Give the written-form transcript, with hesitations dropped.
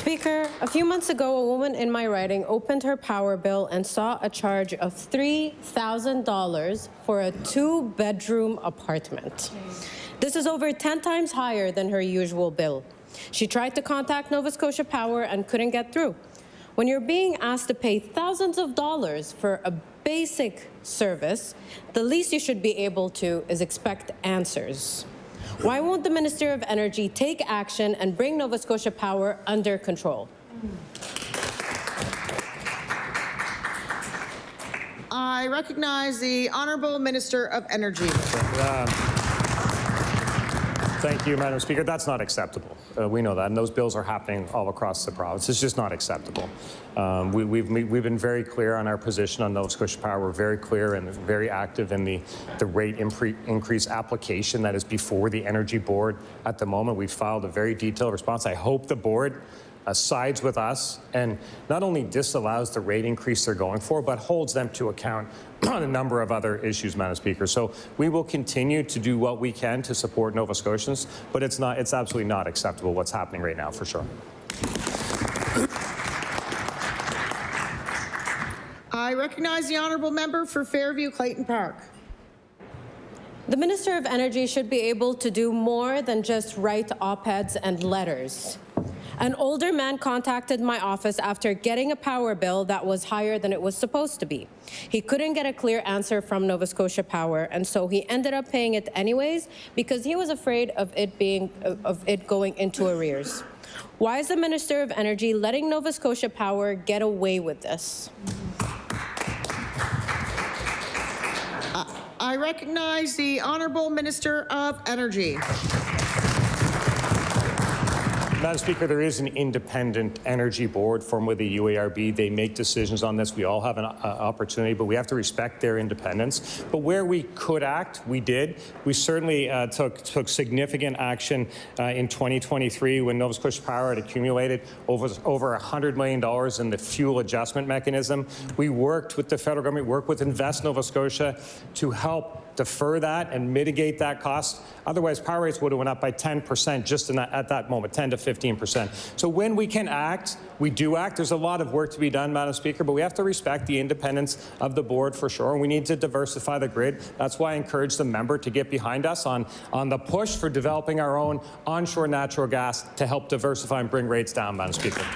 Speaker, a few months ago, a woman in my riding opened her power bill and saw a charge of $3,000 for a two-bedroom apartment. This is over 10 times higher than her usual bill. She tried to contact Nova Scotia Power and couldn't get through. When you're being asked to pay thousands of dollars for a basic service, the least you should be able to is expect answers. Why won't the Minister of Energy take action and bring Nova Scotia Power under control? I recognize the Honourable Minister of Energy. Thank you, Madam Speaker. That's not acceptable. We know that, and those bills are happening all across the province. It's just not acceptable. We've been very clear on our position on Nova Scotia Power. We're very clear and very active in the rate increase application that is before the Energy Board at the moment. We've filed a very detailed response. I hope the board sides with us and not only disallows the rate increase they're going for, but holds them to account on a number of other issues, Madam Speaker. So we will continue to do what we can to support Nova Scotians, but it's absolutely not acceptable what's happening right now, for sure. I recognize the Honourable Member for Fairview Clayton Park. The Minister of Energy should be able to do more than just write op-eds and letters. An older man contacted my office after getting a power bill that was higher than it was supposed to be. He couldn't get a clear answer from Nova Scotia Power, and so he ended up paying it anyways because he was afraid of it going into arrears. Why is the Minister of Energy letting Nova Scotia Power get away with this? I recognize the Honourable Minister of Energy. Madam Speaker, there is an independent energy board formed with the UARB. They make decisions on this. We all have an opportunity, but we have to respect their independence. But where we could act, we did. We certainly took significant action in 2023 when Nova Scotia Power had accumulated over $100 million in the fuel adjustment mechanism. We worked with the federal government, worked with Invest Nova Scotia to help defer that and mitigate that cost. Otherwise, power rates would have went up by 10% just at that moment, 10 to 15%. So when we can act, we do act. There's a lot of work to be done, Madam Speaker, but we have to respect the independence of the board for sure. And we need to diversify the grid. That's why I encourage the member to get behind us on the push for developing our own onshore natural gas to help diversify and bring rates down, Madam Speaker.